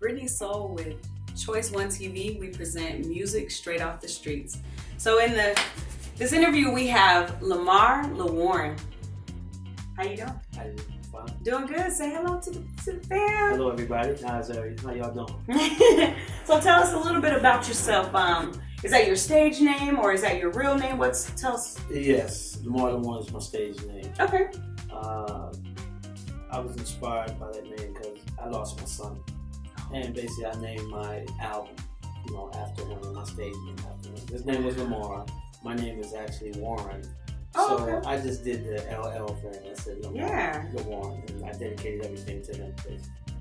Brittany Soul with Choice One TV. We present music straight off the streets. So in this interview, we have LeWarren. How you doing? How you doing? Fine. Doing good. Say hello to the fam. Hello, everybody. How y'all doing? So tell us a little bit about yourself. Is that your stage name or is that your real name? Tell us. Yes, LeWarren is my stage name. Okay. I was inspired by that name because I lost my son, and basically I named my album, after him, and my stage name after him. His name was Lamar. My name is actually Warren. Oh, so okay. I just did the LL thing. I said LeWarren, and I dedicated everything to him.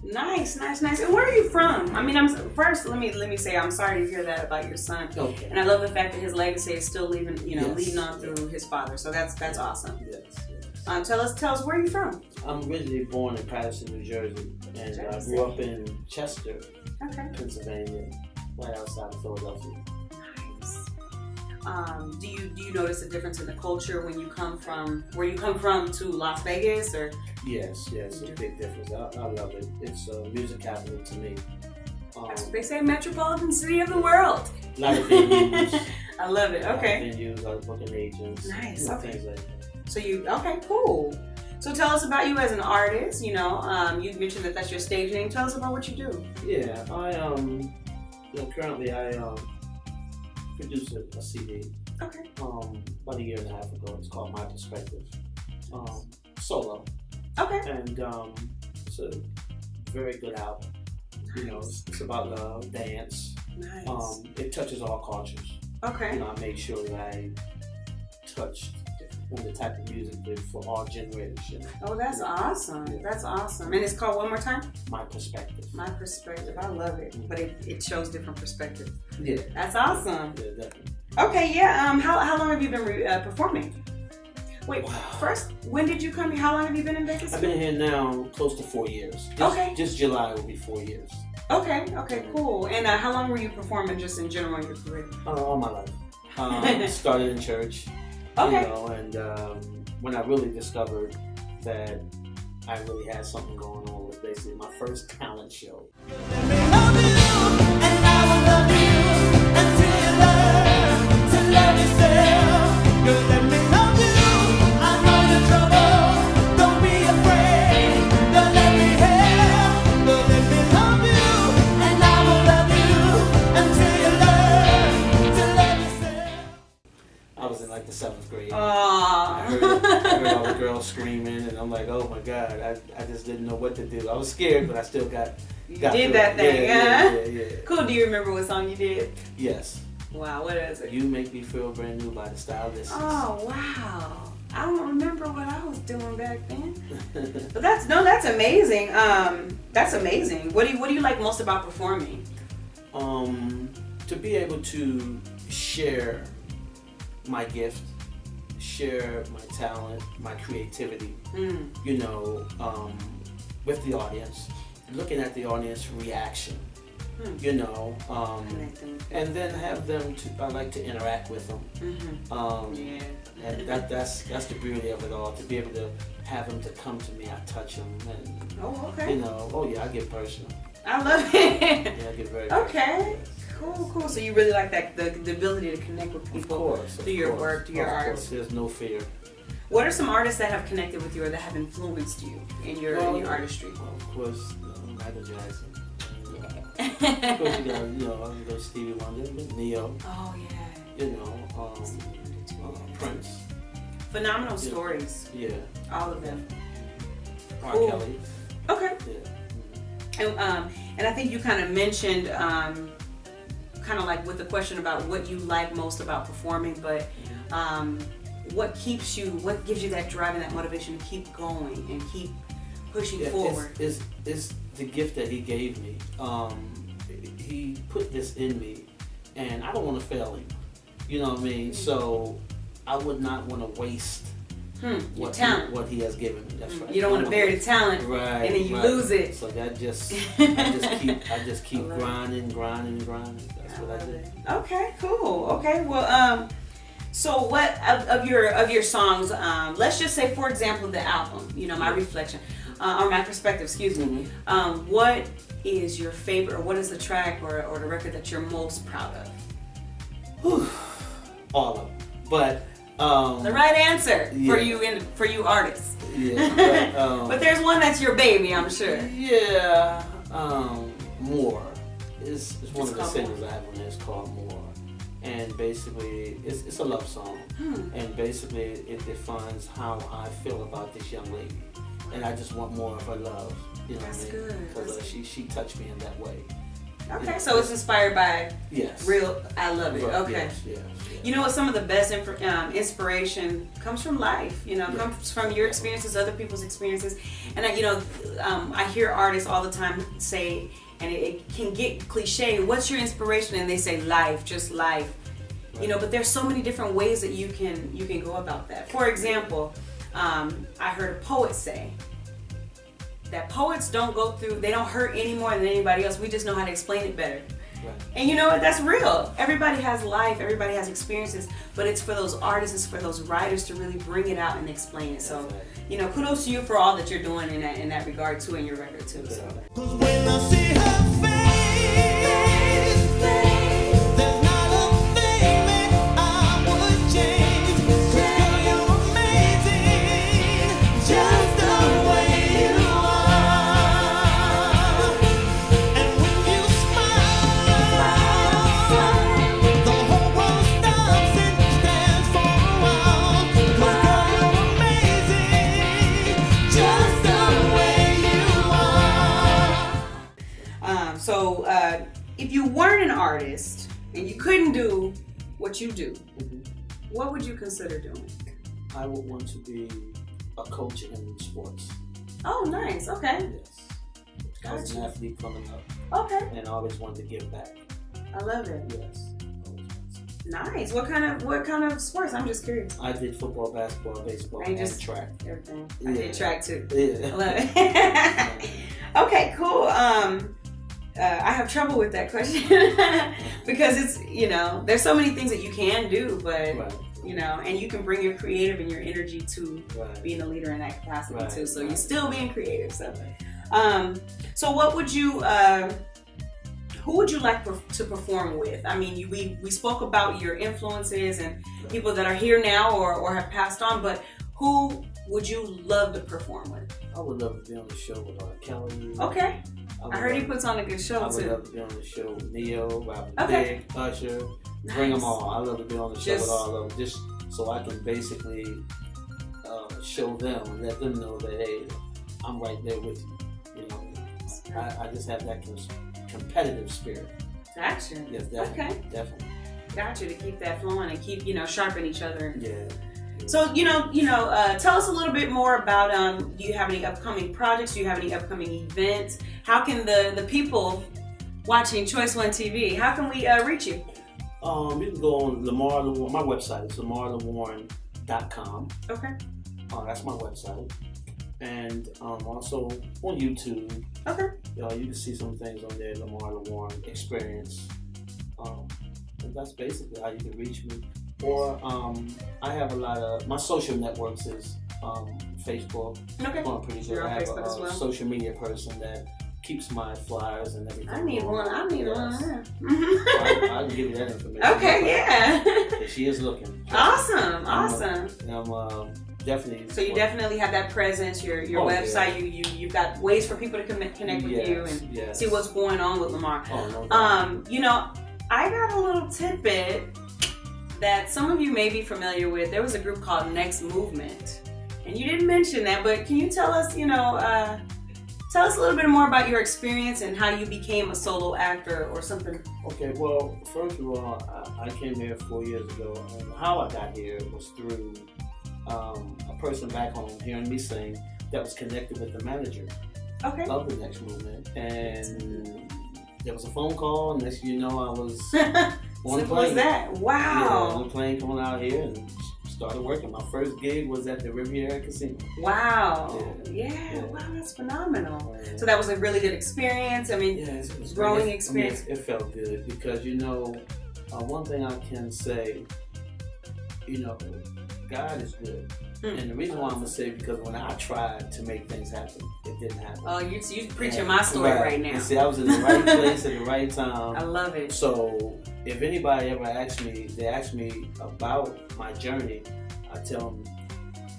Nice. And where are you from? I mean, first let me say I'm sorry to hear that about your son. Okay. And I love the fact that his legacy is still leading Yes. on through his father. So that's awesome. Yes. Tell us where are you from? I'm originally born in Patterson, New Jersey, and I grew up in Chester, Pennsylvania, right outside of Philadelphia. Nice. Do you notice a difference in the culture when you come from where you come from to Las Vegas or? Yes, it's a big difference. I love it. It's a music capital to me. That's what they say, metropolitan city of the world. A lot of venues. I love it. Okay. A lot of venues, a lot of booking agents. Nice. Okay. Things like that. So cool. So tell us about you as an artist. You mentioned that that's your stage name. Tell us about what you do. Yeah, currently I produce a CD. Okay. About a year and a half ago. It's called My Perspective. Solo. Okay. And it's a very good album. Nice. It's about love, dance. Nice. It touches all cultures. Okay. I made sure that I touched the type of music did for all generations. Oh, that's awesome. Yeah. That's awesome. And it's called one more time? My Perspective. My Perspective. I love it. But it shows different perspectives. Yeah. That's awesome. Yeah, definitely. Okay, yeah. How long have you been performing? Wait, Wow. First, when did you come here? How long have you been in Vegas? I've been here now close to 4 years. Just July will be 4 years. Okay, cool. And how long were you performing just in general in your career? All my life. Started in church. Okay. And when I really discovered that I really had something going on was basically my first talent show. I was in like the 7th grade. I heard all the girls screaming, and I'm like, oh my God, I just didn't know what to do. I was scared, but I still got did that thing, yeah. Cool. Do you remember what song you did? Yes. Wow, what is it? You Make Me Feel Brand New by the Stylists. Oh, wow. I don't remember what I was doing back then. But that's amazing. That's amazing. What do you like most about performing? To be able to share my gift, share my talent, my creativity, with the audience, looking at the audience reaction, and then have them I like to interact with them. And that's the beauty of it all, to be able to have them to come to me, I touch them, and I get personal. I love it. Yeah, I get very personal. Cool. So you really like that the ability to connect with people through your work, through your art. There's no fear. What are some artists that have connected with you or that have influenced you in your artistry? Well, of course, Michael Jackson. Of course, you got Stevie Wonder, Neo. Oh yeah. Prince. Phenomenal stories. Yeah. All of them. R. Cool. Kelly. Okay. Yeah. And I think you kind of mentioned, kind of like with the question about what you like most about performing, but what gives you that drive and that motivation to keep going and keep pushing forward? It's the gift that he gave me. He put this in me, and I don't want to fail him. You know what I mean? So I would not want to waste what he has given me. That's right. You don't want to bury the talent, right? And then you lose it. So I just keep grinding. That's what I do. Okay, cool. Okay, well, so what of your songs? Let's just say, for example, the album. My Reflection. or my perspective, excuse me. What is your favorite, or what is the track or the record that you're most proud of? All of them. But the right answer yeah. for you artists. Yeah. But there's one that's your baby, I'm sure. Yeah. More. It's one of the called singles I have on there. It's called More. And basically, it's a love song. And basically, it defines how I feel about this young lady. And I just want more of her love. You know That's what I mean? good. Because she touched me in that way. Okay, You know? so it's inspired by Yes. real, I love it. Right, Okay. Yes. You know what? Some of the best inspiration comes from life. You know, comes from your experiences, other people's experiences, and I hear artists all the time say, and it can get cliche. What's your inspiration? And they say life, just life. Right. You know, but there's so many different ways that you can go about that. For example, I heard a poet say that poets don't go through, they don't hurt any more than anybody else. We just know how to explain it better. Right. And you know what? That's real. Everybody has life. Everybody has experiences. But it's for those artists, it's for those writers to really bring it out and explain it. So, you know, kudos to you for all that you're doing in that regard too, in your record too. So. 'Cause when I see her face, there's not a thing that I would change. 'Cause girl, you're amazing, just the way you are. And when you smile, the whole world stops and stands for a while. 'Cause girl, you're amazing, just the way you are. So if you weren't an artist and you couldn't do what you do, what would you consider doing? I would want to be a coach in sports. Oh, nice. Okay. Yes. I was an athlete coming up. Okay. And I always wanted to give back. I love it. Yes. Nice. What kind of sports? I'm just curious. I did football, basketball, baseball, And and track. Everything. Yeah. I did track too. Yeah. I love it. Okay, cool. I have trouble with that question because it's, you know, there's so many things that you can do, but Right. you know, and you can bring your creative and your energy to Right. being a leader in that capacity Right. too. So Right. you're still being creative. So what would you? Who would you like to perform with? I mean, we spoke about your influences and people that are here now or have passed on, but who would you love to perform with? I would love to be on the show with Kelly. Okay. I heard he puts on a good show I would too. love to be on the show with Neo, Robin Okay. Thicke, Usher. Bring them all. I love to be on the show Just- with all of them, just so I can basically show them and let them know that, hey, I'm right there with you. You know, I just have that competitive spirit. Gotcha. Yes, definitely. Okay. Definitely. Got you to keep that flowing and keep, sharpen each other. Yeah. So, tell us a little bit more about, do you have any upcoming projects? Do you have any upcoming events? How can the people watching Choice One TV, how can we reach you? You can go on LeWarren, my website is LeWarren.com. Okay. That's my website. And also on YouTube. Okay. You can see some things on there, LeWarren Experience. And that's basically how you can reach me. Or I have a lot of, my social networks is Facebook. Okay. I'm pretty sure You're on I have Facebook as a well? social media person that keeps my flyers and everything. I need one. I need Yes. one. I can give you that information. Okay, yeah. She is looking. Awesome. I'm definitely. So you definitely have that presence, your website, yeah. you've got ways for people to connect with you and see what's going on with Lamar. Oh, no doubt. I got a little tidbit that some of you may be familiar with. There was a group called Next Movement. And you didn't mention that, but can you tell us, tell us a little bit more about your experience and how you became a solo actor or something? Okay, well, first of all, I came here 4 years ago, and how I got here was through a person back home hearing me sing that was connected with the manager of the Next Movement. And there was a phone call, and next thing you know, I was on the plane. Was that? Wow. Yeah, on the plane coming out here and started working. My first gig was at the Riviera Casino. Wow. Yeah. Wow, that's phenomenal. So that was a really good experience. I mean, it was growing great. experience. It felt good because, one thing I can say, God is good. And the reason why I'm gonna say because when I tried to make things happen, it didn't happen. Oh, you preaching my story right now. And see, I was in the right place at the right time. I love it. So if anybody ever asks me, they ask me about my journey, I tell them,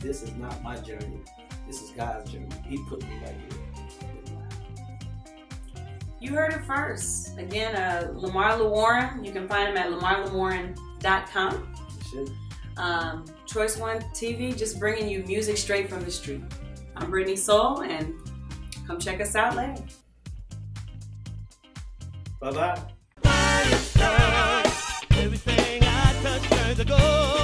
this is not my journey. This is God's journey. He put me right here. You heard it first. Again, Lamar LeWarren. You can find him at lamarlewarren.com. Shit. Choice One TV, just bringing you music straight from the street. I'm Brittany Soul, and come check us out later. Bye-bye. Everything I touch turns to gold.